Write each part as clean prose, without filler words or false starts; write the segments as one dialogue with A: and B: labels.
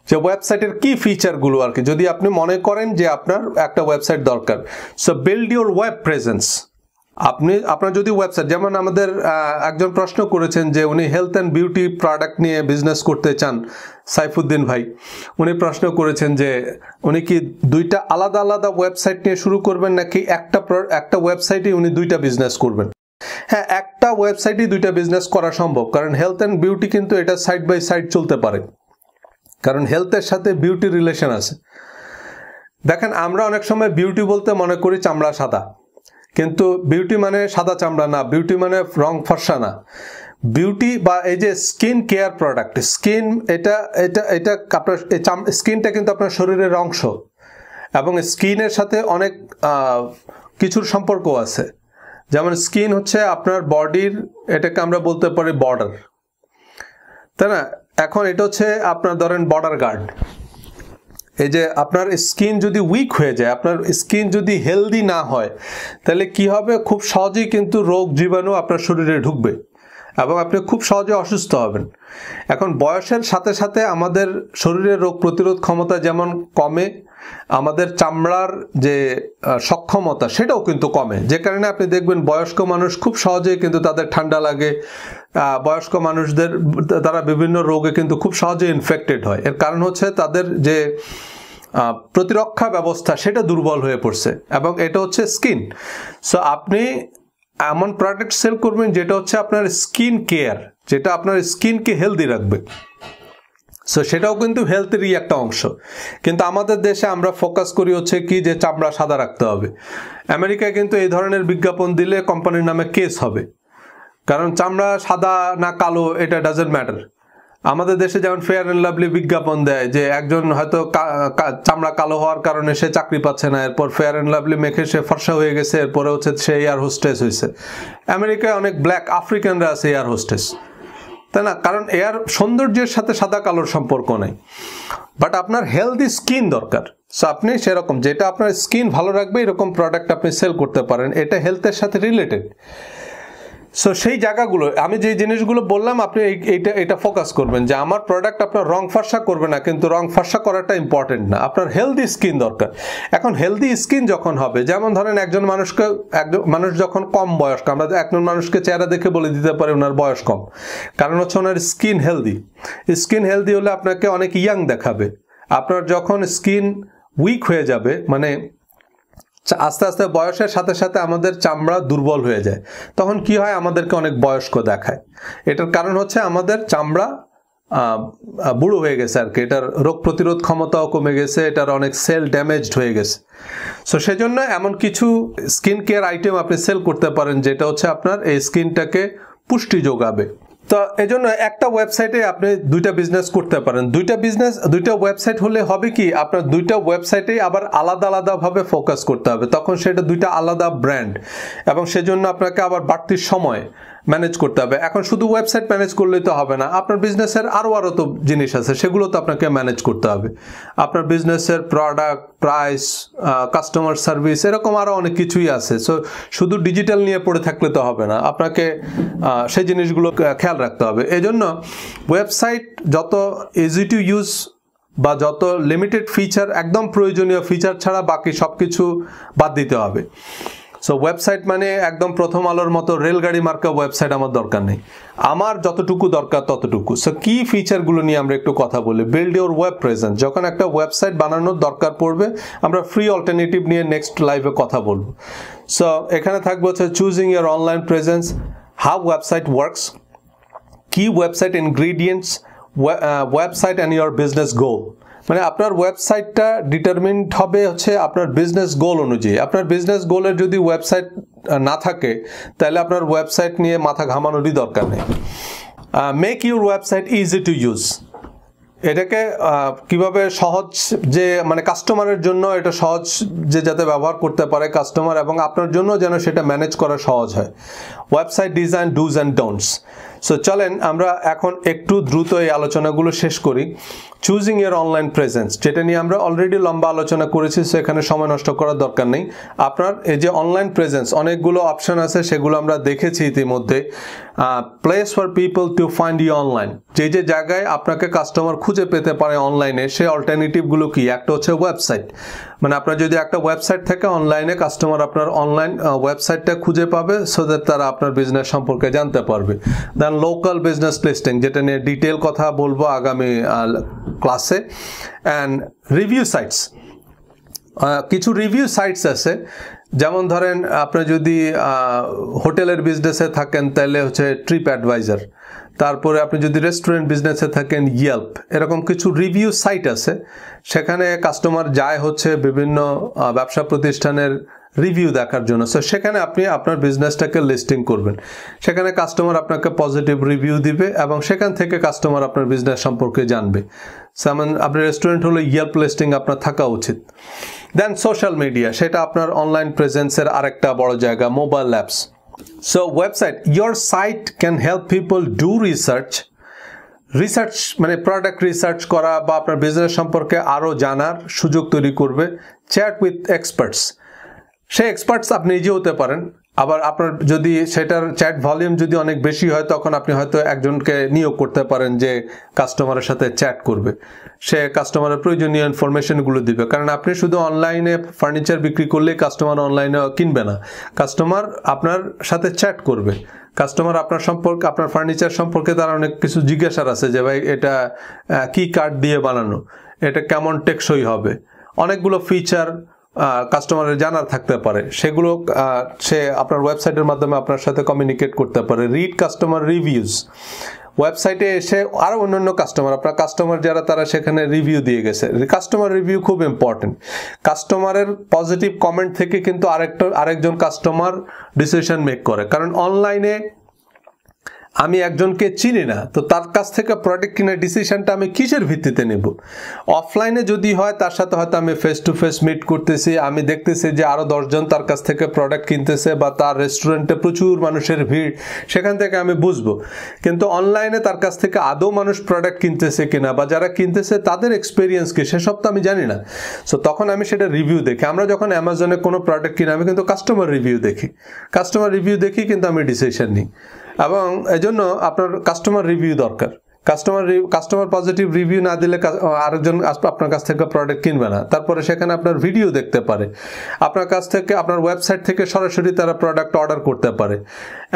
A: যে ওয়েবসাইটের কি ফিচারগুলো আর কি, যদি আপনি মনে করেন যে আপনার একটা ওয়েবসাইট দরকার। So build your web presence. আপনার যদি ওয়েবসাইট, যেমন আমাদের একজন প্রশ্ন করেছেন যে উনি হেলথ অ্যান্ড বিউটি প্রোডাক্ট নিয়ে বিজনেস করতে চান, সাইফুদ্দিন ভাই উনি প্রশ্ন করেছেন যে উনি কি দুইটা আলাদা আলাদা ওয়েবসাইট নিয়ে শুরু করবেন নাকি একটা ওয়েবসাইটে উনি দুইটা বিজনেস করবেন। হ্যাঁ, একটা ওয়েবসাইটে দুইটা বিজনেস করা সম্ভব, কারণ হেলথ অ্যান্ড বিউটি কিন্তু এটা সাইড বাই সাইড চলতে পারে, কারণ হেলথের সাথে বিউটি রিলেশন আছে। দেখেন, আমরা অনেক সময় বিউটি বলতে মনে করি চামড়া সাদা, কিন্তু বিউটি মানে সাদা চামড়া না, বিউটি মানে রং ফর্সা না। বিউটি বা এই যে স্কিন কেয়ার প্রোডাক্ট, স্কিন এটা এটা এটা আপনার স্কিনটা কিন্তু আপনার শরীরের অংশ, এবং স্কিনের সাথে অনেক কিছুর সম্পর্ক আছে। যেমন স্কিন হচ্ছে আপনার বডির, এটাকে আমরা বলতে পারি বর্ডার, তাই না? এখন এটা হচ্ছে আপনার ধরেন বর্ডার গার্ড। এই যে আপনার স্কিন যদি উইক হয়ে যায়, আপনার স্কিন যদি হেলদি না হয়, তাহলে কি হবে, খুব সহজেই কিন্তু রোগ জীবাণু আপনার শরীরে ঢুকবে এবং আপনি খুব সহজে অসুস্থ হবেন। এখন বয়সের সাথে সাথে আমাদের শরীরের রোগ প্রতিরোধ ক্ষমতা যেমন কমে, আমাদের চামড়ার যে সক্ষমতা সেটাও কিন্তু কমে, যে কারণে আপনি দেখবেন বয়স্ক মানুষ খুব সহজেই কিন্তু তাদের ঠান্ডা লাগে, বয়স্ক মানুষদের তারা বিভিন্ন রোগে কিন্তু খুব সহজে ইনফেক্টেড হয়। এর কারণ হচ্ছে তাদের যে প্রতিরক্ষা ব্যবস্থা সেটা দুর্বল হয়ে পড়ছে, এবং এটা হচ্ছে স্কিন। সো আপনি এমন প্রোডাক্ট সেল করবেন যেটা হচ্ছে আপনার স্কিন কেয়ার, যেটা আপনার স্কিনকে হেলদি রাখবে। সো সেটাও কিন্তু হেলথেরই একটা অংশ, কিন্তু আমাদের দেশে আমরা ফোকাস করি হচ্ছে কি যে চামড়া সাদা রাখতে হবে। আমেরিকায় কিন্তু এই ধরনের বিজ্ঞাপন দিলে কোম্পানির নামে কেস হবে, কারণ চামড়া সাদা না কালো এটা ডাজন্ট ম্যাটার। আমাদের দেশে যেমন ফেয়ার অ্যান্ড লাভলি বিজ্ঞাপন দেয় যে একজন হয়তো চামড়া কালো হওয়ার কারণে সে চাকরি পাচ্ছে না, এরপর ফেয়ার অ্যান্ড লাভলি মেখে সে ফর্সা হয়ে গেছে, এরপরে হচ্ছে সে এয়ার হোস্টেস হয়েছে। আমেরিকায় অনেক ব্ল্যাক আফ্রিকানরা আছে এয়ার হোস্টেস, তাই না? কারণ এয়ার সৌন্দর্যের সাথে সাদা কালোর সম্পর্ক নেই, বাট আপনার হেলদি স্কিন দরকার। সো আপনি সেরকম যেটা আপনার স্কিন ভালো রাখবে এরকম প্রোডাক্ট আপনি সেল করতে পারেন, এটা হেলথের সাথে রিলেটেড। সো সেই জায়গাগুলো আমি যে জিনিসগুলো বললাম আপনি এটা ফোকাস করবেন যে আমার প্রোডাক্ট আপনার রং ফর্সা করবে না, কিন্তু রং ফর্সা করাটা ইম্পর্টেন্ট না, আপনার হেলদি স্কিন দরকার। এখন হেলদি স্কিন যখন হবে, যেমন ধরেন একজন মানুষ যখন কম বয়স্ক, আমরা একজন মানুষকে চেহারা দেখে বলে দিতে পারি ওনার বয়স কম, কারণ হচ্ছে ওনার স্কিন হেলদি। স্কিন হেলদি হলে আপনাকে অনেক ইয়াং দেখাবে। আপনার যখন স্কিন উইক হয়ে যাবে, মানে আস্তে আস্তে বয়সের সাথে সাথে আমাদের চামড়া দুর্বল হয়ে যায়, তখন কি হয়, আমাদেরকে অনেক বয়স্ক দেখায়। এটার কারণ হচ্ছে আমাদের চামড়া বুড়ো হয়ে গেছে আর কি, এটার রোগ প্রতিরোধ ক্ষমতাও কমে গেছে, এটার অনেক সেল ড্যামেজড হয়ে গেছে। সো সেজন্য এমন কিছু স্কিন কেয়ার আইটেম আপনি সেল করতে পারেন যেটা হচ্ছে আপনার এই স্কিনটাকে পুষ্টি যোগাবে। তো এই জন্য একটা ওয়েবসাইটে আপনি দুইটা বিজনেস করতে পারেন। দুইটা ওয়েবসাইট হলে হবে কি, আপনার দুইটা ওয়েবসাইটেই আবার আলাদা আলাদাভাবে ফোকাস করতে হবে, তখন সেটা দুইটা আলাদা ব্র্যান্ড, এবং সেজন্য আপনাকে আবার বাড়তি সময় ম্যানেজ করতে হবে। এখন শুধু ওয়েবসাইট ম্যানেজ করলেই তো হবে না, আপনার বিজনেসের আরও তো জিনিস আছে, সেগুলো তো আপনাকে ম্যানেজ করতে হবে। আপনার বিজনেসের প্রোডাক্ট, প্রাইস, কাস্টমার সার্ভিস, এরকম আরও অনেক কিছুই আছে। সো শুধু ডিজিটাল নিয়ে পড়ে থাকলে তো হবে না, আপনাকে সেই জিনিসগুলো খেয়াল রাখতে হবে। এই জন্য ওয়েবসাইট যত ইজি টু ইউজ বা যত লিমিটেড ফিচার, একদম প্রয়োজনীয় ফিচার ছাড়া বাকি সব কিছু বাদ দিতে হবে। সো ওয়েবসাইট মানে একদম প্রথম আলোর মতো রেলগাড়ি মার্কা ওয়েবসাইট আমার দরকার নেই, আমার যতটুকু দরকার ততটুকু। সো কি ফিচারগুলো নিয়ে আমরা একটু কথা বলি। বিল্ড ইউর ওয়েব প্রেজেন্স, যখন একটা ওয়েবসাইট বানানোর দরকার পড়বে, আমরা ফ্রি অল্টারনেটিভ নিয়ে নেক্সট লাইভে কথা বলবো। সো এখানে থাকবে হচ্ছে choosing your online presence, how website works, key website ingredients, website and your business goal. মানে আপনার ওয়েবসাইটটা ডিটারমিনড হবে হচ্ছে আপনার বিজনেস গোল অনুযায়ী। আপনার বিজনেস গোলের যদি ওয়েবসাইট না থাকে, তাহলে আপনার ওয়েবসাইট নিয়ে মাথা ঘামানোরই দরকার নেই। Make your website easy to use, এটাকে কিভাবে সহজ, যে মানে কাস্টমারের জন্য এটা সহজ, যে যাতে ব্যবহার করতে পারে কাস্টমার, এবং আপনার জন্য যেন সেটা ম্যানেজ করা সহজ হয়। Website design dos and don'ts, so চলেন আমরা এখন একটু দ্রুত এই আলোচনাগুলো শেষ করি। চুজিং ইয়ার অনলাইন প্রেজেন্স, যেটা নিয়ে আমরা অলরেডি লম্বা আলোচনা করেছি, সো এখানে সময় নষ্ট করার দরকার নেই। আপনার এই যে অনলাইন প্রেজেন্স, অনেকগুলো অপশন আছে, সেগুলো আমরা দেখেছি ইতিমধ্যে। Place for people to find you online, যে যে জায়গায় আপনাকে কাস্টমার খুঁজে পেতে পারে অনলাইনে, সেই অল্টারনেটিভগুলো কি? একটা হচ্ছে ওয়েবসাইট, মানে আপনার যদি একটা ওয়েবসাইট থাকে অনলাইনে, কাস্টমার আপনার অনলাইন ওয়েবসাইটটা খুঁজে পাবে, সো দ্যাট তারা আপনার বিজনেস সম্পর্কে জানতে পারবে। দেন লোকাল বিজনেস লিস্টিং, যেটা নিয়ে ডিটেল কথা বলবো আগামী ক্লাসে। অ্যান্ড রিভিউ সাইটস, কিছু রিভিউ সাইটস আছে, যেমন ধরেন আপনি যদি হোটেলের বিজনেসে থাকেন তাহলে হচ্ছে ট্রিপ অ্যাডভাইজার, তারপরে আপনি যদি রেস্টুরেন্ট বিজনেসে থাকেন ইয়েল্প, এরকম কিছু রিভিউ সাইট আছে। সেখানে কাস্টমার যায় হচ্ছে বিভিন্ন ব্যবসা প্রতিষ্ঠানের রিভিউ দেখার জন্য। সো সেখানে আপনি আপনার বিজনেসটাকে লিস্টিং করবেন, সেখানে কাস্টমার আপনাকে পজিটিভ রিভিউ দিবে এবং সেখান থেকে কাস্টমার আপনার বিজনেস সম্পর্কে জানবে। যেমন আপনার রেস্টুরেন্ট হলে ইয়েল্প লিস্টিং আপনার থাকা উচিত। দেন সোশ্যাল মিডিয়া, সেটা আপনার অনলাইন প্রেজেন্সের আরেকটা বড় জায়গা। Mobile apps, so website, your site can help people do research মানে প্রোডাক্ট রিসার্চ করা বা আপনার বিজনেস সম্পর্কে আরও জানার সুযোগ তৈরি করবে। চ্যাট উইথ এক্সপার্টস, সেই এক্সপার্টস আপনি নিজে হতে পারেন, আবার আপনার যদি সেটার চ্যাট ভলিউম যদি অনেক বেশি হয়, তখন আপনি হয়তো একজনকে নিয়োগ করতে পারেন যে কাস্টমারের সাথে চ্যাট করবে, সে কাস্টমারের প্রয়োজনীয় ইনফরমেশনগুলো দিবে। কারণ আপনি শুধু অনলাইনে ফার্নিচার বিক্রি করলে কাস্টমার অনলাইনে কিনবে না, কাস্টমার আপনার সাথে চ্যাট করবে। কাস্টমার আপনার সম্পর্কে, আপনার ফার্নিচার সম্পর্কে তার অনেক কিছু জিজ্ঞাসার আছে, যে ভাই এটা কি কাঠ দিয়ে বানানো, এটা কেমন টেকসই হবে, অনেকগুলো ফিচার কাস্টমারের জানার থাকতে পারে, সেগুলো সে আপনার ওয়েবসাইটের মাধ্যমে আপনার সাথে কমিউনিকেট করতে পারে। রিড কাস্টমার রিভিউজ, ওয়েবসাইটে এসে আরও অন্যান্য আপনার কাস্টমার যারা, তারা সেখানে রিভিউ দিয়ে গেছে। কাস্টমার রিভিউ খুব ইম্পর্টেন্ট। কাস্টমারের পজিটিভ কমেন্ট থেকে কিন্তু আরেকজন কাস্টমার ডিসিশন মেক করে। কারণ অনলাইনে আমি একজনকে চিনি না, তো তার কাছ থেকে প্রোডাক্ট কেনার ডিসিশনটা আমি কিসের ভিত্তিতে নেব? অফলাইনে যদি হয়, তার সাথে হয়তো আমি ফেস টু ফেস মিট করতেছি, আমি দেখতেছি যে আরও 10 জন তার কাছ থেকে প্রোডাক্ট কিনতেছে, বা তার রেস্টুরেন্টে প্রচুর মানুষের ভিড়, সেখান থেকে আমি বুঝবো। কিন্তু অনলাইনে তার কাছ থেকে আদৌ মানুষ প্রোডাক্ট কিনতেছে কিনা, বা যারা কিনতেছে তাদের এক্সপিরিয়েন্স কি, সেসব তো আমি জানি না। সো তখন আমি সেটা রিভিউ দেখি। আমরা যখন অ্যামাজনে কোনো প্রোডাক্ট কিনি, আমি কিন্তু কাস্টমার রিভিউ দেখি, কিন্তু আমি ডিসিশন নিই। এবং এজন্য আপনার কাস্টমার রিভিউ দরকার। কাস্টমার পজিটিভ রিভিউ না দিলে আরেকজন আপনার কাছ থেকে প্রোডাক্ট কিনবে না। তারপরে সেখানে আপনার ভিডিও দেখতে পারে, আপনার কাছ থেকে, আপনার ওয়েবসাইট থেকে সরাসরি তারা প্রোডাক্ট অর্ডার করতে পারে,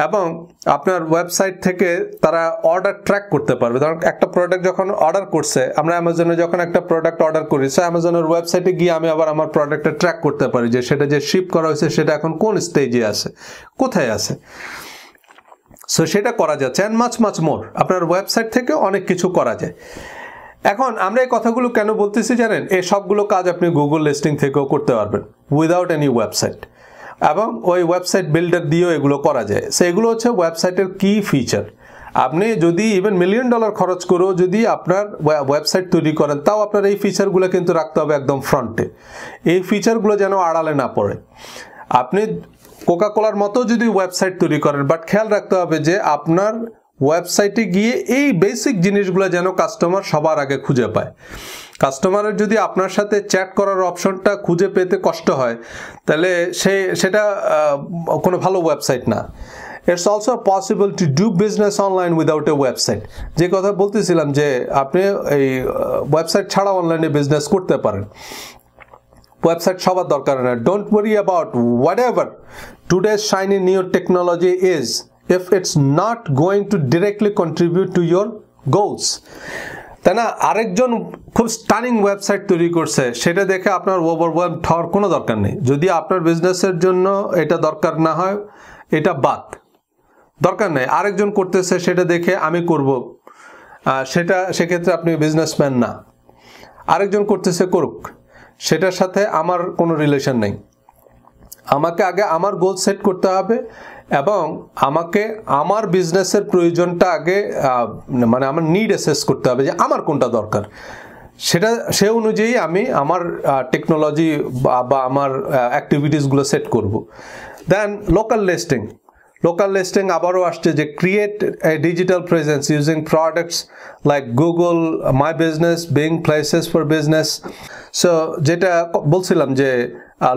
A: এবং আপনার ওয়েবসাইট থেকে তারা অর্ডার ট্র্যাক করতে পারবে। ধরুন একটা প্রোডাক্ট যখন অর্ডার করছে, আমরা অ্যামাজনে যখন একটা প্রোডাক্ট অর্ডার করি, সে অ্যামাজনের ওয়েবসাইটে গিয়ে আমি আবার আমার প্রোডাক্টটা ট্র্যাক করতে পারি যে সেটা যে শিপ করা হয়েছে সেটা এখন কোন স্টেজে আছে, কোথায় আছে। সো সেটা করা যাচ্ছে। অ্যান্ড মাচ মোর, আপনার ওয়েবসাইট থেকে অনেক কিছু করা যায়। এখন আমরা এই কথাগুলো কেন বলতেছি জানেন? এই সবগুলো কাজ আপনি গুগল লিস্টিং থেকেও করতে পারবেন উইদাউট এনি ওয়েবসাইট, এবং ওই ওয়েবসাইট বিল্ডার দিয়েও এগুলো করা যায়। সো এগুলো হচ্ছে ওয়েবসাইটের কি ফিচার। আপনি যদি ইভেন $1 মিলিয়ন খরচ করেও যদি আপনার ওয়েবসাইট তৈরি করেন, তাও আপনার এই ফিচারগুলো কিন্তু রাখতে হবে একদম ফ্রন্টে। এই ফিচারগুলো যেন আড়ালে না পড়ে। আপনি কোকাকোলার মতো যদি ওয়েবসাইট তৈরি করেন, বাট খেয়াল রাখতে হবে যে আপনার ওয়েবসাইটে গিয়ে এই বেসিক জিনিসগুলো যেন কাস্টমার সবার আগে খুঁজে পায়। কাস্টমারের যদি আপনার সাথে চ্যাট করার অপশনটা খুঁজে পেতে কষ্ট হয়, তাহলে সেটা কোনো ভালো ওয়েবসাইট না। It's also possible to do business online without a website. যে কথা বলতেছিলাম যে আপনি এই ওয়েবসাইট ছাড়া অনলাইনে বিজনেস করতে পারেন। ওয়েবসাইট সবার দরকার না। Don't worry about whatever today's shiny new technology is if it's not going to directly contribute to your goals. তাই না? আরেকজন খুব স্টানিং ওয়েবসাইট তৈরি করছে, সেটা দেখে আপনার ওভারওয়েলম হওয়ার কোনো দরকার নেই। যদি আপনার বিজনেসের জন্য এটা দরকার না হয়, এটা বাদ, দরকার নেই। আরেকজন করতেছে সেটা দেখে আমি করব, সেক্ষেত্রে আপনি বিজনেসম্যান না। আরেকজন করতেছে করুক, সেটার সাথে আমার কোনো রিলেশন নেই। আমাকে আগে আমার গোল সেট করতে হবে, এবং আমাকে আমার বিজনেসের প্রয়োজনটা আগে মানে আমার নিড অ্যাসেস করতে হবে যে আমার কোনটা দরকার। সে অনুযায়ী আমি আমার টেকনোলজি বা আমার অ্যাক্টিভিটিসগুলো সেট করব। দেন লোকাল লিস্টিং। লোকাল লিস্টিং আবারও আসছে যে create a digital presence using products like Google my business being places for business. So যেটা বলছিলাম যে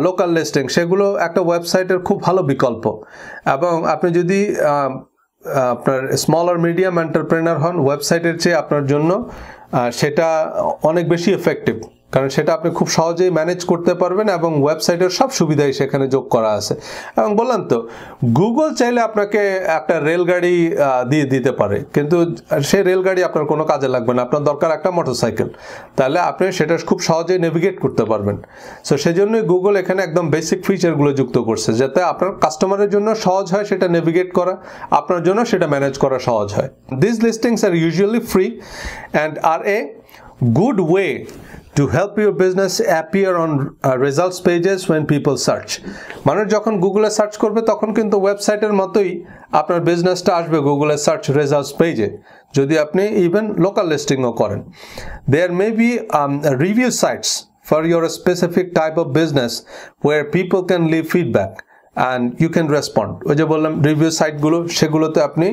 A: লোকাল লিস্টিং, সেগুলো একটা ওয়েবসাইটের খুব ভালো বিকল্প। এবং আপনি যদি আপনার স্মল আর মিডিয়াম এন্টারপ্রেনার হন, ওয়েবসাইটের চেয়ে আপনার জন্য সেটা অনেক বেশি এফেক্টিভ, কারণ সেটা আপনি খুব সহজেই ম্যানেজ করতে পারবেন এবং ওয়েবসাইটের সব সুবিধাই সেখানে যোগ করা আছে। এবং বললাম তো, গুগল চাইলে আপনাকে একটা রেলগাড়ি দিয়ে দিতে পারে, কিন্তু সেই রেলগাড়ি আপনার কোনো কাজে লাগবে না, আপনার দরকার একটা মোটরসাইকেল, তাহলে আপনি সেটা খুব সহজেই নেভিগেট করতে পারবেন। সো সেই জন্যই গুগল এখানে একদম বেসিক ফিচারগুলো যুক্ত করছে, যাতে আপনার কাস্টমারের জন্য সহজ হয় সেটা নেভিগেট করা, আপনার জন্য সেটা ম্যানেজ করা সহজ হয়। This listings are usually free and are a good way to help your business appear on results pages when people search. মানুষ যখন গুগলে সার্চ করবে তখন কিন্তু ওয়েবসাইটের মতোই আপনার বিজনেসটা আসবে গুগলে সার্চ রেজাল্টস পেজে, যদি আপনি ইভেন লোকাল লিস্টিংও করেন। There may be review sites for your specific type of business where people can leave feedback and you can respond. ওই যে বললাম রিভিউ সাইটগুলো, সেগুলোতে আপনি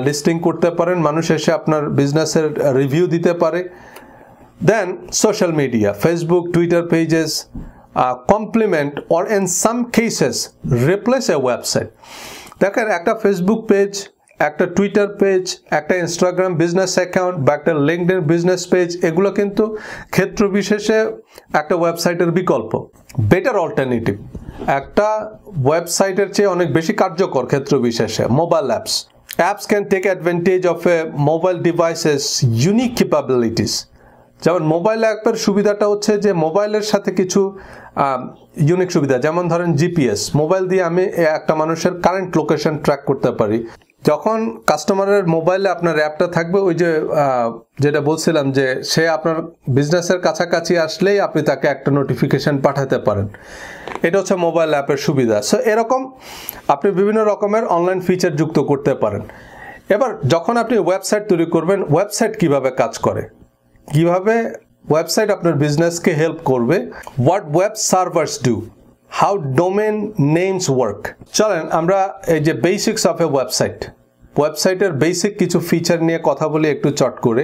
A: লিস্টিং করতে পারেন, মানুষ এসে আপনার বিজনেসের রিভিউ দিতে পারে। Then social media, Facebook, Twitter pages complement or in some cases replace a website. দেখেন, একটা ফেসবুক পেজ, একটা টুইটার পেজ, একটা ইনস্টাগ্রাম বিজনেস অ্যাকাউন্ট বা একটা লিঙ্কডইন বিজনেস পেজ, এগুলো কিন্তু ক্ষেত্র বিশেষে একটা ওয়েবসাইটের বিকল্প, বেটার অল্টারনেটিভ, একটা ওয়েবসাইটের চেয়ে অনেক বেশি কার্যকর ক্ষেত্র বিশেষে। Mobile apps can take advantage of a mobile devices unique capabilities. যেমন মোবাইল অ্যাপের সুবিধাটা হচ্ছে যে মোবাইলের সাথে কিছু ইউনিক সুবিধা, যেমন ধরেন জিপিএস, মোবাইল দিয়ে আমি একটা মানুষের কারেন্ট লোকেশন ট্র্যাক করতে পারি। যখন কাস্টমারের মোবাইলে আপনার অ্যাপটা থাকবে, ওই যে যেটা বলছিলাম যে সে আপনার বিজনেসের কাছাকাছি আসলেই আপনি তাকে একটা নোটিফিকেশন পাঠাতে পারেন, এটা হচ্ছে মোবাইল অ্যাপের সুবিধা। সো এরকম আপনি বিভিন্ন রকমের অনলাইন ফিচার যুক্ত করতে পারেন। এবার যখন আপনি ওয়েবসাইট তৈরি করবেন, ওয়েবসাইট কিভাবে কাজ করে, কিভাবে ওয়েবসাইট আপনার বিজনেসকে হেল্প করবে, what web servers do, how domain names work. চলেন আমরা এই যে বেসিক্স অফ এ ওয়েবসাইটের বেসিক কিছু ফিচার নিয়ে কথা বলি একটু চট করে।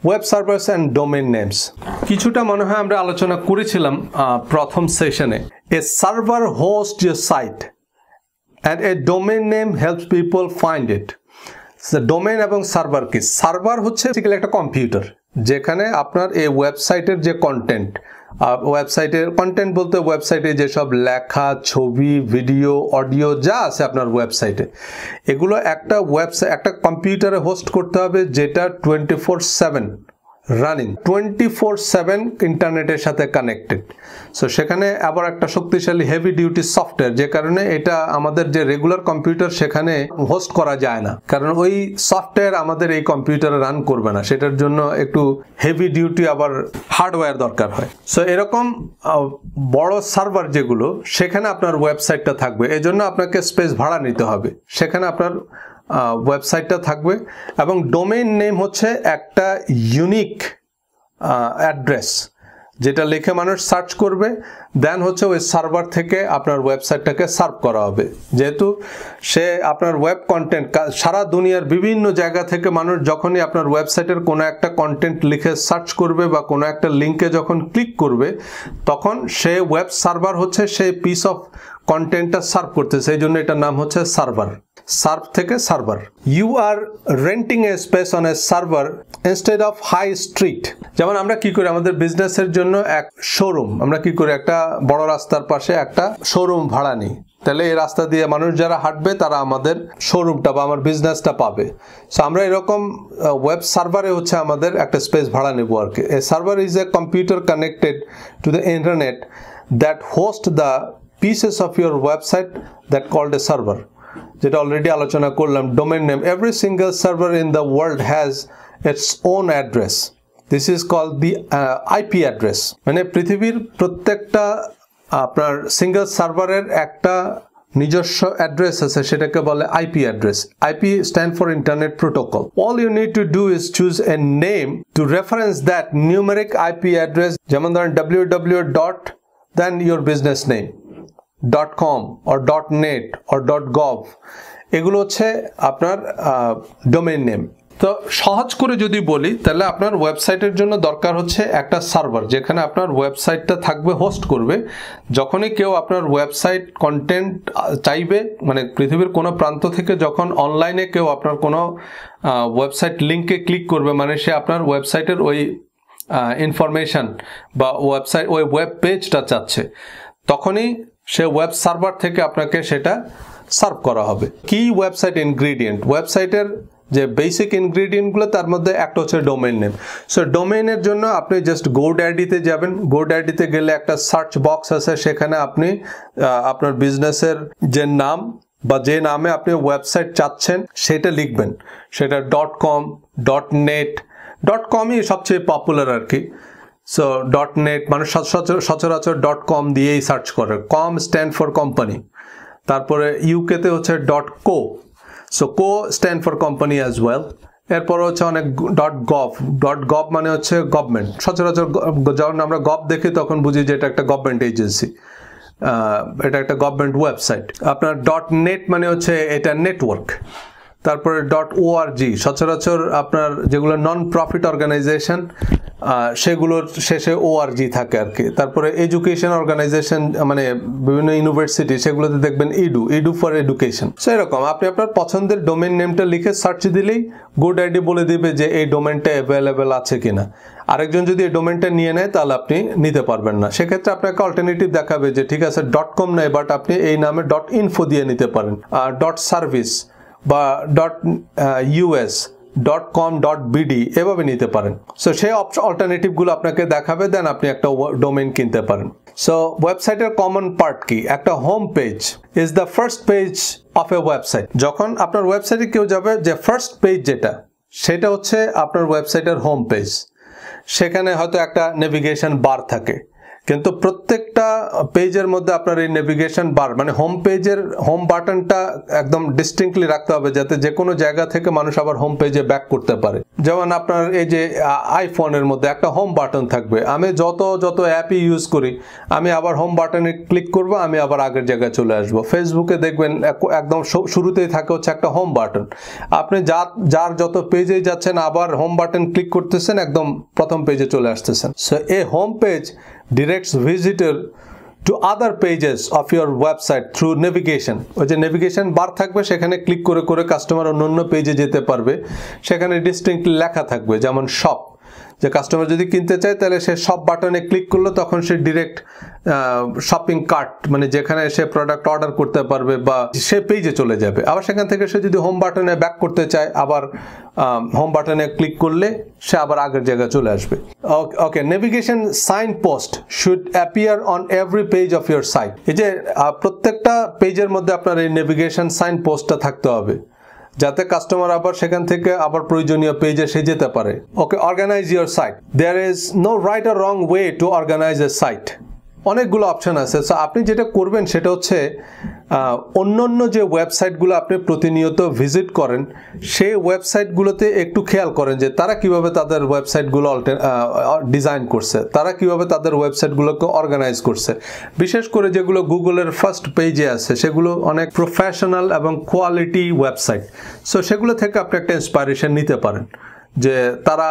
A: Web servers and domain names কিছুটা মনে হয় আমরা আলোচনা করেছিলাম প্রথম সেশনে। A server host your site and a domain name helps people find it. Domain এবং সার্ভার কি? সার্ভার হচ্ছে একটা কম্পিউটার যেখানে আপনার এই ওয়েবসাইটের যে কন্টেন্ট, ওয়েবসাইটের কন্টেন্ট বলতে ওয়েবসাইটে যেসব লেখা, ছবি, ভিডিও, অডিও যা আছে আপনার ওয়েবসাইটে, এগুলো একটা কম্পিউটারে হোস্ট করতে হবে যেটা 24/7 রানিং, 24/7 ইন্টারনেটের সাথে কানেক্টেড। সো সেখানে আবার একটা শক্তিশালী হেভি ডিউটি সফটওয়্যার, যে কারণে এটা আমাদের যে রেগুলার কম্পিউটার সেখানে হোস্ট করা যায় না, কারণ ওই সফটওয়্যার আমাদের এই কম্পিউটারে রান করবে না, সেটার জন্য একটু হেভি ডিউটি আবার হার্ডওয়্যার দরকার হয়। সো এরকম বড় সার্ভার যেগুলো, সেখানে আপনার ওয়েবসাইটটা থাকবে, এজন্য আপনাকে স্পেস ভাড়া নিতে হবে, সেখানে আপনার ওয়েবসাইটটা থাকবে। এবং ডোমেইন নেম হচ্ছে একটা ইউনিক অ্যাড্রেস যেটা লিখে মানুষ সার্চ করবে, দেন হচ্ছে ওই সার্ভার থেকে আপনার ওয়েবসাইটটাকে সার্ভ করা হবে। যেহেতু সে আপনার ওয়েব কন্টেন্ট সারা দুনিয়ার বিভিন্ন জায়গা থেকে মানুষ যখনই আপনার ওয়েবসাইটের কোনো একটা কন্টেন্ট লিখে সার্চ করবে বা কোনো একটা লিঙ্কে যখন ক্লিক করবে, তখন সে ওয়েব সার্ভার হচ্ছে সেই পিস অফ কন্টেন্টটা সার্ভ করতেছে, এই জন্য এটার নাম হচ্ছে সার্ভার। সার্ভ থেকে server. You are renting a space on a server instead of high street. যেমন আমরা কি করি আমাদের বিজনেসের জন্য এক শোরুম, আমরা কি করি একটা বড় রাস্তার পাশে একটা শোরুম ভাড়া নিই, তাহলে এই রাস্তা দিয়ে মানুষ যারা হাঁটবে তারা আমাদের শোরুমটা বা আমার বিজনেসটা পাবে। সো আমরা এরকম ওয়েব সার্ভারে হচ্ছে আমাদের একটা স্পেস ভাড়া নেবো আর কি। A server is a computer connected to the internet that host the pieces of your website that called a server, যেটা অলরেডি আলোচনা করলাম। Domain name, every single server in the world has its own address. This is called the IP address. মানে পৃথিবীর প্রত্যেকটা আপনার single সার্ভারের একটা নিজস্ব অ্যাড্রেস আছে, সেটাকে বলে IP address. IP stand for internet protocol. All you need to do is choose a name to reference that numeric IP address, যেমন ধরেন www. then your business name, .com or .net or .gov এগুলো হচ্ছে আপনার domain name. তো সহজ করে যদি বলি তাহলে আপনার ওয়েবসাইটের জন্য দরকার হচ্ছে একটা সার্ভার যেখানে আপনার ওয়েবসাইটটা থাকবে, হোস্ট করবে। যখনই কেউ আপনার ওয়েবসাইট কন্টেন্ট চাইবে, মানে পৃথিবীর কোনো প্রান্ত থেকে যখন অনলাইনে কেউ আপনার কোনো ওয়েবসাইট লিঙ্কে ক্লিক করবে, মানে সে আপনার ওয়েবসাইটের ওই ইনফরমেশন বা ওয়েবসাইট ওই ওয়েব পেজটা চাচ্ছে, তখনই সে ওয়েব সার্ভার থেকে আপনাকে সেটা সার্ভ করা হবে। কি ওয়েবসাইট ইনগ্রিডিয়েন্ট, ওয়েবসাইটের যে বেসিক ইনগ্রিডিয়েন্টগুলো তার মধ্যে একটা হচ্ছে ডোমেইন নেম। সো ডোমেইনের জন্য আপনি জাস্ট গোড্যাডিতে যাবেন। গোড্যাডিতে গেলে একটা সার্চ বক্স আছে, সেখানে আপনি আপনার বিজনেসের যে নাম বা যে নামে আপনি ওয়েবসাইট চাচ্ছেন সেটা লিখবেন। সেটা .com, .net, .comই সবচেয়ে পপুলার আর কি। সো .net মানুষ সচরাচর .com দিয়েই সার্চ করে। কম স্ট্যান্ড ফর কোম্পানি। তারপরে ইউকেতে হচ্ছে .co, so co stand for company as well। এরপর হচ্ছে অনেক .gov মানে হচ্ছে গভর্নমেন্ট। সচরাচর যখন আমরা গভ দেখি তখন বুঝি যে এটা একটা গভর্নমেন্ট এজেন্সি, এটা একটা গভর্নমেন্ট ওয়েবসাইট। আপনার .net মানে হচ্ছে এটা নেটওয়ার্ক। তারপরে .org সচরাচর আপনার যেগুলো নন প্রফিট অর্গানাইজেশন সেগুলোর শেষে ORG থাকে আর কি। তারপরে এডুকেশন অর্গানাইজেশন মানে বিভিন্ন ইউনিভার্সিটি, সেগুলোতে দেখবেন ইডু ফর এডুকেশন। সো এরকম আপনি আপনার পছন্দের ডোমেইন নেমটা লিখে সার্চ দিলেই GoDaddy বলে দিবে যে এই ডোমেইনটা অ্যাভেলেবেল আছে কিনা। আরেকজন যদি এই ডোমেইনটা নিয়ে নেয় তাহলে আপনি নিতে পারবেন না। সেক্ষেত্রে আপনাকে অল্টারনেটিভ দেখাবে যে ঠিক আছে .com নয়, বাট আপনি এই নামে .info দিয়ে নিতে পারেন, .service বা .us, .com, .bd এভাবে নিতে পারেন। সো সেই অল্টারনেটিভগুলো আপনাকে দেখাবে, দেন আপনি একটা ডোমেইন কিনতে পারেন। সো ওয়েবসাইটের কমন পার্ট কি? একটা home page is the first page of A website. যখন আপনার ওয়েবসাইটে কেউ যাবে, যে ফার্স্ট পেজ যেটা, সেটা হচ্ছে আপনার ওয়েবসাইটের হোম পেজ। সেখানে হয়তো একটা নেভিগেশন বার থাকে, কিন্তু প্রত্যেকটা পেজের মধ্যে আপনার এই নেভিগেশন বার মানে হোম পেজের হোম বাটনটা একদম ডিস্টিংক্টলি রাখতে হবে, যাতে যে কোনো জায়গা থেকে মানুষ আবার হোম পেজে ব্যাক করতে পারে। যেমন আপনার এই যে আইফোনের মধ্যে একটা হোম বাটন থাকবে। আমি যত অ্যাপই ইউজ করি, আমি আবার হোম বাটনে ক্লিক করব, আমি আবার আগের জায়গায় চলে আসব। ফেসবুকে দেখবেন একদম শুরুতেই থাকে হচ্ছে একটা হোম বাটন। আপনি যার যত পেজেই যাচ্ছেন, আবার হোম বাটন ক্লিক করতেছেন, একদম প্রথম পেজে চলে আসতেছেন। সো এই home page directs visitor to other pages of your website through navigation। ওই যে নেভিগেশন বার থাকবে, সেখানে ক্লিক করে করে কাস্টমার অন্য পেজে যেতে পারবে। সেখানে ডিস্টিংক্টলি লেখা থাকবে, যেমন শপ, যে কাস্টমার যদি কিনতে চায় তাহলে সে শপ বাটনে ক্লিক করলো, তখন সে ডিরেক্ট শপিং কার্ট মানে যেখানে সে প্রোডাক্ট অর্ডার করতে পারবে বা সে পেজে চলে যাবে। আবার সেখান থেকে সে যদি হোম বাটনে ব্যাক করতে চায়, আবার হোম বাটনে ক্লিক করলে সে আবার আগের জায়গায় চলে আসবে। Okay, navigation sign post should appear on every page of your site. এই যে প্রত্যেকটা পেজের মধ্যে আপনার এই নেভিগেশন সাইন পোস্টটা থাকতে হবে, যাতে কাস্টমার আবার সেখান থেকে আবার প্রয়োজনীয় পেজে সে যেতে পারে। Okay, organise your site. There is no right or wrong way to organise a site. অনেকগুলো অপশন আছে। সো আপনি যেটা করবেন সেটা হচ্ছে অন্য যে ওয়েবসাইটগুলো আপনি প্রতিনিয়ত ভিজিট করেন, সেই ওয়েবসাইটগুলোতে একটু খেয়াল করেন যে তারা কিভাবে তাদের ওয়েবসাইটগুলো ডিজাইন করছে, তারা কিভাবে তাদের ওয়েবসাইটগুলোকে অর্গানাইজ করছে। বিশেষ করে যেগুলো গুগলের ফার্স্ট পেজে আছে, সেগুলো অনেক প্রফেশনাল এবং কোয়ালিটি ওয়েবসাইট। সো সেগুলো থেকে আপনি একটা ইন্সপাইরেশন নিতে পারেন যে তারা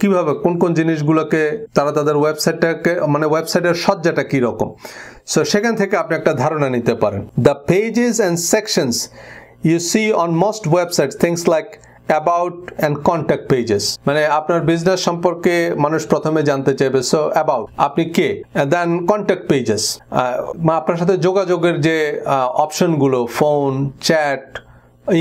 A: কিভাবে কোন জিনিসগুলোকে তারা তাদের ওয়েবসাইটটাকে মানে ওয়েবসাইটের সজ্জাটা কীরকম। সো সেখান থেকে আপনি একটা ধারণা নিতে পারেন। The pages and sections you see on most websites things like about and contact pages, মানে আপনার বিজনেস সম্পর্কে মানুষ প্রথমে জানতে চাইবে। সো অ্যাবাউট, আপনি কে, দেন কন্ট্যাক্ট পেজেস, আপনার সাথে যোগাযোগের যে অপশনগুলো, ফোন, চ্যাট,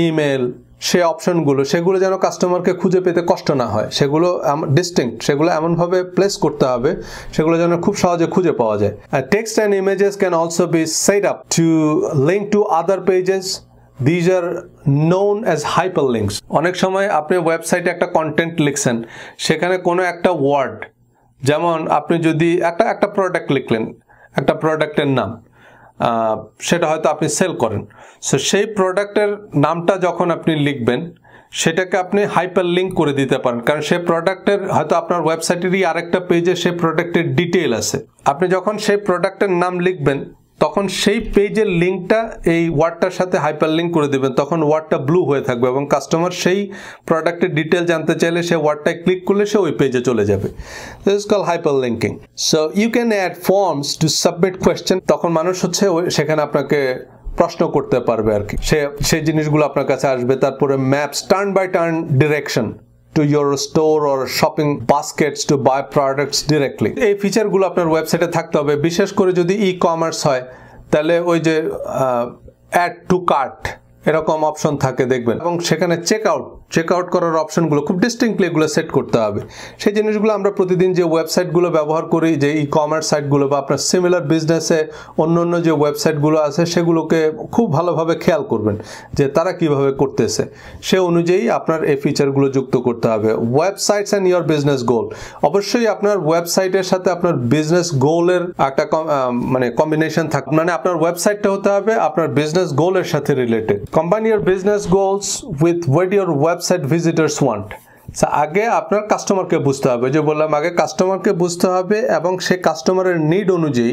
A: ইমেল, সে অপশনগুলো সেগুলো যেন কাস্টমারকে খুঁজে পেতে কষ্ট না হয়, সেগুলো ডিস্টিংক্ট, সেগুলো এমনভাবে প্লেস করতে হবে সেগুলো যেন খুব সহজে খুঁজে পাওয়া যায়। Text and images can also be set up to link to other pages. These are known as hyperlinks. অনেক সময় আপনি ওয়েবসাইটে একটা কন্টেন্ট লিখছেন, সেখানে কোনো একটা ওয়ার্ড, যেমন আপনি যদি একটা প্রোডাক্ট লিখলেন, একটা প্রোডাক্টের নাম, সেটা হয়তো আপনি সেল করেন। সো সেই প্রোডাক্টের নামটা যখন আপনি লিখবেন, সেটাকে আপনি হাইপার লিঙ্ক করে দিতে পারেন, কারণ সেই প্রোডাক্টের হয়তো আপনার ওয়েবসাইটেরই আরেকটা পেজে সেই প্রোডাক্টের ডিটেইল আছে। আপনি যখন সেই প্রোডাক্টের নাম লিখবেন, তখন সেই পেজের লিঙ্কটা এই ওয়ার্ডটার সাথে হাইপার লিঙ্ক করে দিবেন, তখন ওয়ার্ডটা ব্লু হয়ে থাকবে এবং কাস্টমার সেই প্রোডাক্টের ডিটেল জানতে চাইলে সে ওয়ার্ডটায় ক্লিক করলে সে ওই পেজে চলে যাবে। This is called hyperlinking. So you can add forms to submit question, তখন মানুষ হচ্ছে সেখানে আপনাকে প্রশ্ন করতে পারবে আর কি, সেই জিনিসগুলো আপনার কাছে আসবে। তারপরে maps, turn by turn direction to your store or shopping baskets to buy products directly। এই ফিচারগুলো আপনার ওয়েবসাইটে থাকতে হবে, বিশেষ করে যদি ই-কমার্স হয় তাহলে ওই যে অ্যাড টু কার্ট এরকম অপশন থাকে দেখবেন, এবং সেখানে চেক আউট করার অপশনগুলো খুব ডিস্টিংক্টলি এগুলো সেট করতে হবে। সেই জিনিসগুলো আমরা প্রতিদিন যে ওয়েবসাইটগুলো ব্যবহার করি, যে ই-কমার্স সাইটগুলো বা আপনার সিমিলার বিজনেসে অন্য যে ওয়েবসাইটগুলো আছে সেগুলোকে খুব ভালোভাবে খেয়াল করবেন যে তারা কিভাবে করতেছে, সে অনুযায়ী আপনার এই ফিচারগুলো যুক্ত করতে হবে। ওয়েবসাইটস অ্যান্ড ইয়োর বিজনেস গোল, অবশ্যই আপনার ওয়েবসাইটের সাথে আপনার বিজনেস গোলের একটা মানে কম্বিনেশন থাকবে, মানে আপনার ওয়েবসাইটটা হতে হবে আপনার বিজনেস গোলের সাথে related. Combine your business goals with what your website visitors want. আগে আপনার কাস্টমারকে বুঝতে হবে, যে বললাম আগে কাস্টমারকে বুঝতে হবে এবং সে কাস্টমারের নিড অনুযায়ী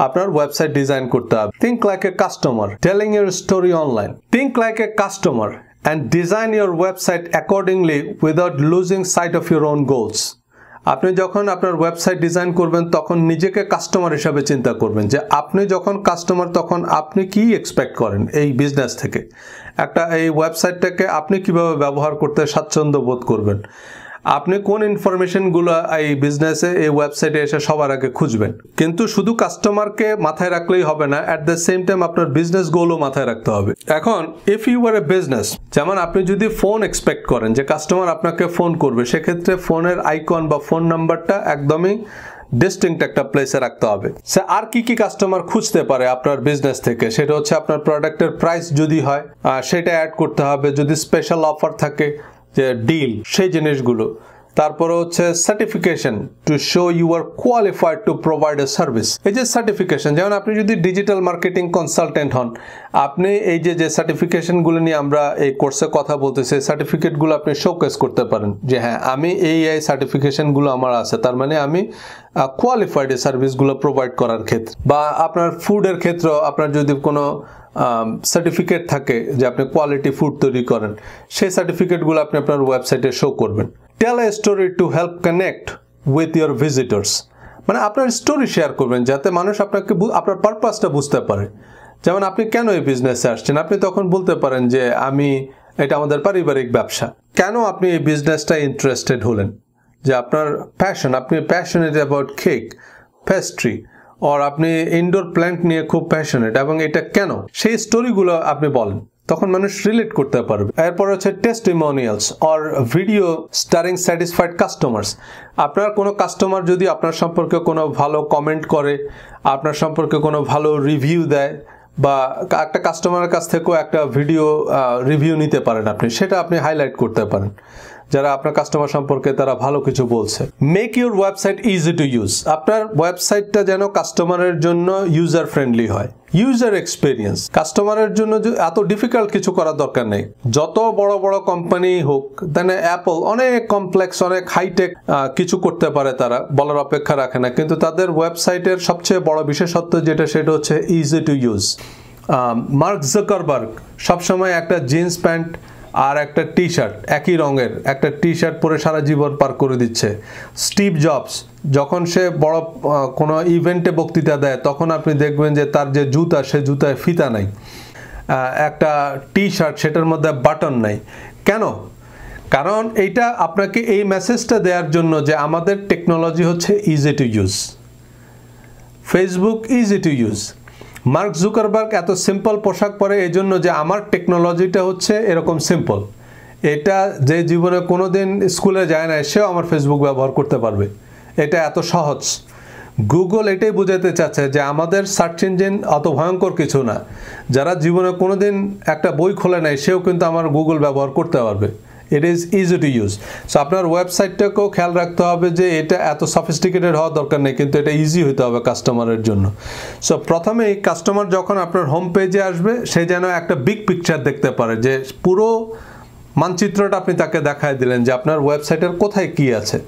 A: আপনার ওয়েবসাইট ডিজাইন করতে হবে। Think like a customer telling your story online. Think like a customer and design your website accordingly without losing sight of your own goals. আপনি যখন আপনার ওয়েবসাইট ডিজাইন করবেন তখন নিজেকে কাস্টমার হিসাবে চিন্তা করবেন, যে আপনি যখন কাস্টমার তখন আপনি কি এক্সপেক্ট করেন এই বিজনেস থেকে, এই ওয়েবসাইটটাকে আপনি কিভাবে ব্যবহার করতে স্বাচ্ছন্দ্য বোধ করবেন, আপনি কোন ইনফরমেশনগুলো এই বিজনেসে এই ওয়েবসাইটে এসে সবার আগে খুঁজবেন। কিন্তু শুধু কাস্টমারকে মাথায় রাখলেই হবে না, অ্যাট দ্য সেম টাইম আপনার বিজনেস গোলও মাথায় রাখতে হবে। এখন if you are a business, যেমন আপনি যদি ফোন এক্সপেক্ট করেন যে কাস্টমার আপনাকে ফোন করবে, সেক্ষেত্রে ফোনের আইকন বা ফোন নাম্বারটা একদমই ডিস্টিংক্ট একটা প্লেসে রাখতে হবে। সে আর কি কাস্টমার খুঁজতে পারে আপনার বিজনেস থেকে, সেটা হচ্ছে আপনার প্রোডাক্টের প্রাইস যদি হয় সেটা অ্যাড করতে হবে, যদি স্পেশাল অফার থাকে যে ডিল সেই জিনিসগুলো। তারপরে হচ্ছে certification to show you are qualified to provide a service. এই যে সার্টিফিকেশন, যেমন আপনি যদি ডিজিটাল মার্কেটিং কনসালটেন্ট হন, আপনি এই যে সার্টিফিকেশনগুলো নিয়ে আমরা এই কোর্সে কথা বলতেছি, সার্টিফিকেটগুলো আপনি শোকেস করতে পারেন যে হ্যাঁ আমি এই সার্টিফিকেশনগুলো আমার আছে, তার মানে আমি কোয়ালিফাইড এই সার্ভিসগুলো প্রোভাইড করার ক্ষেত্রে। বা আপনার ফুডের ক্ষেত্রেও আপনার যদি কোনো সার্টিফিকেট থাকে যে আপনি কোয়ালিটি ফুড তৈরি করেন, সেই সার্টিফিকেটগুলো আপনি আপনার ওয়েবসাইটে শো করবেন। Tell a story to help connect with your visitors, মানে আপনার স্টোরি শেয়ার করবেন যাতে মানুষ আপনাকে আপনার পারপাসটা বুঝতে পারে। যেমন আপনি কেন এই বিজনেসে আসছেন, আপনি তখন বলতে পারেন যে এটা আমাদের পারিবারিক ব্যবসা। কেন আপনি এই বিজনেসটা ইন্টারেস্টেড হলেন, যে আপনার প্যাশন, আপনি প্যাশনেট অ্যাবাউট কেক, পেস্ট্রি, আর আপনি ইনডোর প্ল্যান্ট নিয়ে খুব প্যাশনেট, এবং এটা কেন, সেই স্টোরিগুলো আপনি বলেন, তখন মানুষ রিলেট করতে পারবে। এরপর হচ্ছে testimonials or video steering satisfied customers. আপনার কোনো কাস্টমার যদি আপনার সম্পর্কে কোনো ভালো কমেন্ট করে, আপনার সম্পর্কে কোনো ভালো রিভিউ দেয়, বা একটা কাস্টমারের কাছ থেকেও একটা ভিডিও রিভিউ নিতে পারেন আপনি, সেটা আপনি হাইলাইট করতে পারেন, যারা আপনার কাস্টমার সম্পর্কে তারা ভালো কিছু বলছে। Make your website easy to use, আপনার ওয়েবসাইটটা যেন কাস্টমারের জন্য ইউজার ফ্রেন্ডলি হয়। ইউজার এক্সপিরিয়েন্স, কাস্টমারের জন্য এত ডিফিকাল্ট কিছু করার দরকার নেই। যত বড় বড় কোম্পানি হোক, দেন অ্যাপল অনেক কমপ্লেক্স, অনেক হাইটেক কিছু করতে পারে, তারা বলার অপেক্ষা রাখে না, কিন্তু তাদের ওয়েবসাইটের সবচেয়ে বড় বিশেষত্ব সেটা হচ্ছে easy to use. Mark Zuckerberg সবসময় একটা জিন্স প্যান্ট আর একটা টি শার্ট, একই রঙের একটা টি শার্ট পরে সারা জীবন পার করে দিচ্ছে। স্টিভ জবস যখন সে বড় কোনো ইভেন্টে বক্তৃতা দেয়, তখন আপনি দেখবেন যে তার যে জুতা, সে জুতায় ফিতা নাই, একটা টি শার্ট সেটার মধ্যে বাটন নাই। কেন? কারণ এইটা আপনাকে এই মেসেজটা দেওয়ার জন্য যে আমাদের টেকনোলজি হচ্ছে easy to use, Facebook easy to use. Mark Zuckerberg এত সিম্পল পোশাক পরে এই জন্য যে আমার টেকনোলজিটা হচ্ছে এরকম সিম্পল, এটা যে জীবনে কোনোদিন স্কুলে যায় না সেও আমার ফেসবুক ব্যবহার করতে পারবে, এটা এত সহজ। গুগল এটাই বোঝাতে চাচ্ছে যে আমাদের সার্চ ইঞ্জিন অত ভয়ঙ্কর কিছু না, যারা জীবনে কোনোদিন একটা বই খোলে নাই সেও কিন্তু আমার গুগল ব্যবহার করতে পারবে। It is easy to use. So আপনার ওয়েবসাইটটাকেও খেয়াল রাখতে হবে যে এটা এত সফিস্টিকেটেড হওয়ার দরকার নেই, কিন্তু এটা ইজি হতে হবে কাস্টমারের জন্য। সো প্রথমেই কাস্টমার যখন আপনার হোম পেজে আসবে, সে যেন একটা বিগ পিকচার দেখতে পারে, যে পুরো মানচিত্রটা আপনি তাকে দেখায় দিলেন যে আপনার ওয়েবসাইটের কোথায় কি আছে।